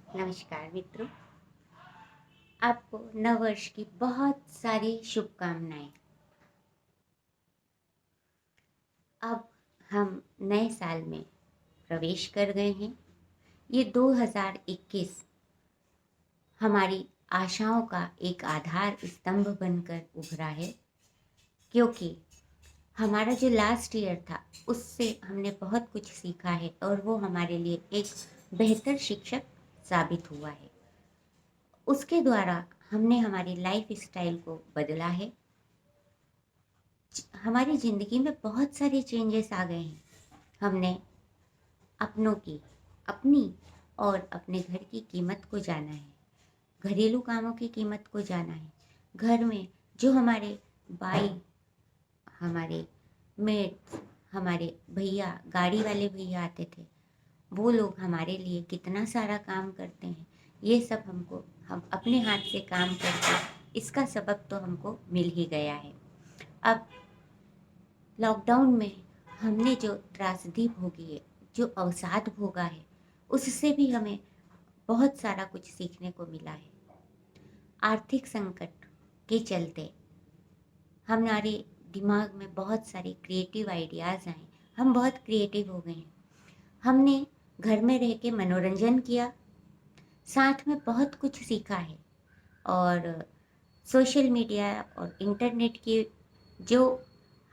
नमस्कार मित्रों। आपको नव वर्ष की बहुत सारी शुभकामनाएं। अब हम नए साल में प्रवेश कर गए हैं। ये 2021 हमारी आशाओं का एक आधार स्तंभ बनकर उभरा है, क्योंकि हमारा जो लास्ट ईयर था उससे हमने बहुत कुछ सीखा है और वो हमारे लिए एक बेहतर शिक्षक साबित हुआ है। उसके द्वारा हमने हमारी लाइफ स्टाइल को बदला है। हमारी ज़िंदगी में बहुत सारे चेंजेस आ गए हैं। हमने अपनों की, अपनी और अपने घर की कीमत को जाना है, घरेलू कामों की कीमत को जाना है। घर में जो हमारे भाई, हमारे मेट्स, हमारे भैया, गाड़ी वाले भैया आते थे, वो लोग हमारे लिए कितना सारा काम करते हैं। ये सब हम अपने हाथ से काम करके इसका सबक तो हमको मिल ही गया है। अब लॉकडाउन में हमने जो त्रासदी भोगी है, जो अवसाद भोगा है, उससे भी हमें बहुत सारा कुछ सीखने को मिला है। आर्थिक संकट के चलते हमारे दिमाग में बहुत सारे क्रिएटिव आइडियाज़ आए। हम बहुत क्रिएटिव हो गए हैं। हमने घर में रह के मनोरंजन किया, साथ में बहुत कुछ सीखा है। और सोशल मीडिया और इंटरनेट की जो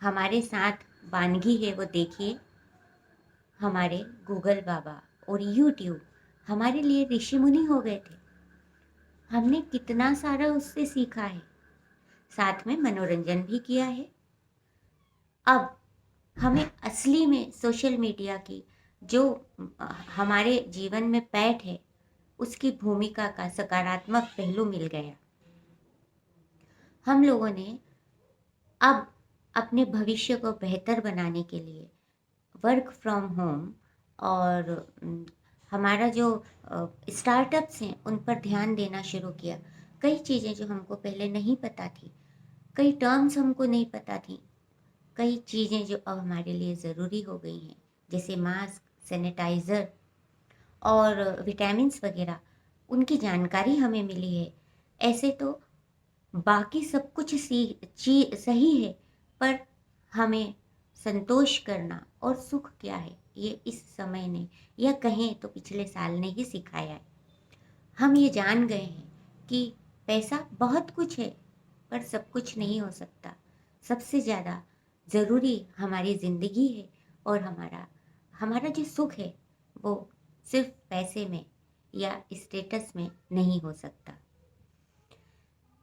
हमारे साथ वानगी है वो देखिए। हमारे गूगल बाबा और यूट्यूब हमारे लिए ऋषि मुनि हो गए थे। हमने कितना सारा उससे सीखा है, साथ में मनोरंजन भी किया है। अब हमें असली में सोशल मीडिया की जो हमारे जीवन में पैठ है, उसकी भूमिका का सकारात्मक पहलू मिल गया। हम लोगों ने अब अपने भविष्य को बेहतर बनाने के लिए वर्क फ्रॉम होम और हमारा जो स्टार्टअप्स हैं उन पर ध्यान देना शुरू किया। कई चीज़ें जो हमको पहले नहीं पता थी, कई टर्म्स हमको नहीं पता थी, कई चीज़ें जो अब हमारे लिए ज़रूरी हो गई हैं, जैसे मास्क, सैनिटाइज़र और विटामिन्स वगैरह, उनकी जानकारी हमें मिली है। ऐसे तो बाकी सब कुछ सही है, पर हमें संतोष करना और सुख क्या है, ये इस समय ने या कहें तो पिछले साल ने ही सिखाया है। हम ये जान गए हैं कि पैसा बहुत कुछ है, पर सब कुछ नहीं हो सकता। सबसे ज़्यादा ज़रूरी हमारी ज़िंदगी है, और हमारा हमारा जो सुख है वो सिर्फ पैसे में या स्टेटस में नहीं हो सकता।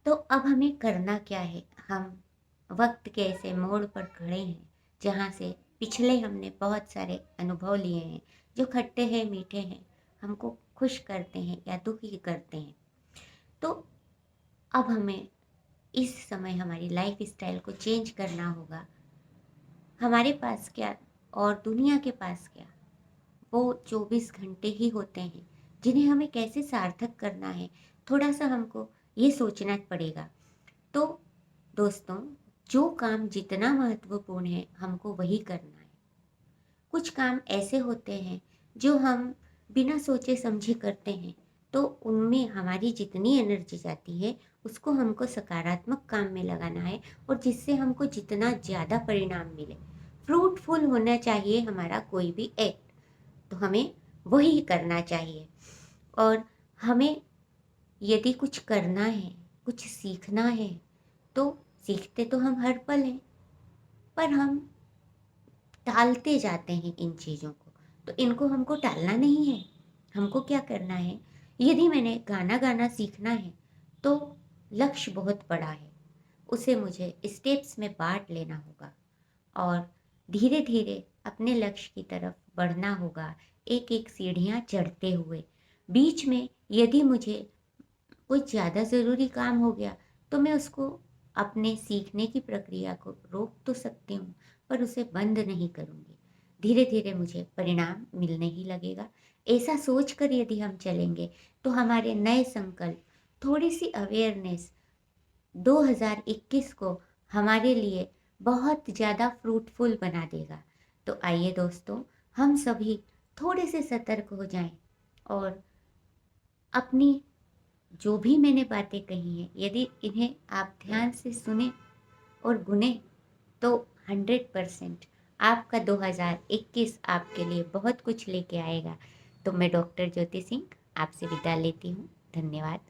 तो अब हमें करना क्या है? हम वक्त के ऐसे मोड़ पर खड़े हैं जहाँ से पिछले हमने बहुत सारे अनुभव लिए हैं, जो खट्टे हैं, मीठे हैं, हमको खुश करते हैं या दुखी करते हैं। तो अब हमें इस समय हमारी लाइफ स्टाइल को चेंज करना होगा। हमारे पास क्या और दुनिया के पास क्या, वो 24 घंटे ही होते हैं, जिन्हें हमें कैसे सार्थक करना है, थोड़ा सा हमको ये सोचना पड़ेगा। तो दोस्तों, जो काम जितना महत्वपूर्ण है हमको वही करना है। कुछ काम ऐसे होते हैं जो हम बिना सोचे समझे करते हैं, तो उनमें हमारी जितनी एनर्जी जाती है उसको हमको सकारात्मक काम में लगाना है, और जिससे हमको जितना ज़्यादा परिणाम मिले, फ्रूटफुल होना चाहिए हमारा कोई भी एक्ट, तो हमें वही करना चाहिए। और हमें यदि कुछ करना है, कुछ सीखना है, तो सीखते तो हम हर पल हैं, पर हम टालते जाते हैं इन चीज़ों को। तो इनको हमको टालना नहीं है। हमको क्या करना है? यदि मैंने गाना गाना सीखना है, तो लक्ष्य बहुत बड़ा है, उसे मुझे स्टेप्स में बांट लेना होगा और धीरे धीरे अपने लक्ष्य की तरफ बढ़ना होगा, एक एक सीढ़ियाँ चढ़ते हुए। बीच में यदि मुझे कोई ज़्यादा ज़रूरी काम हो गया, तो मैं उसको, अपने सीखने की प्रक्रिया को रोक तो सकती हूँ, पर उसे बंद नहीं करूँगी। धीरे धीरे मुझे परिणाम मिलने ही लगेगा। ऐसा सोच कर यदि हम चलेंगे, तो हमारे नए संकल्प, थोड़ी सी अवेयरनेस 2021 को हमारे लिए बहुत ज़्यादा फ्रूटफुल बना देगा। तो आइए दोस्तों, हम सभी थोड़े से सतर्क हो जाएं और अपनी जो भी मैंने बातें कही हैं, यदि इन्हें आप ध्यान से सुने और गुने तो 100% आपका 2021 आपके लिए बहुत कुछ लेके आएगा। तो मैं डॉक्टर ज्योति सिंह आपसे विदा लेती हूँ। धन्यवाद।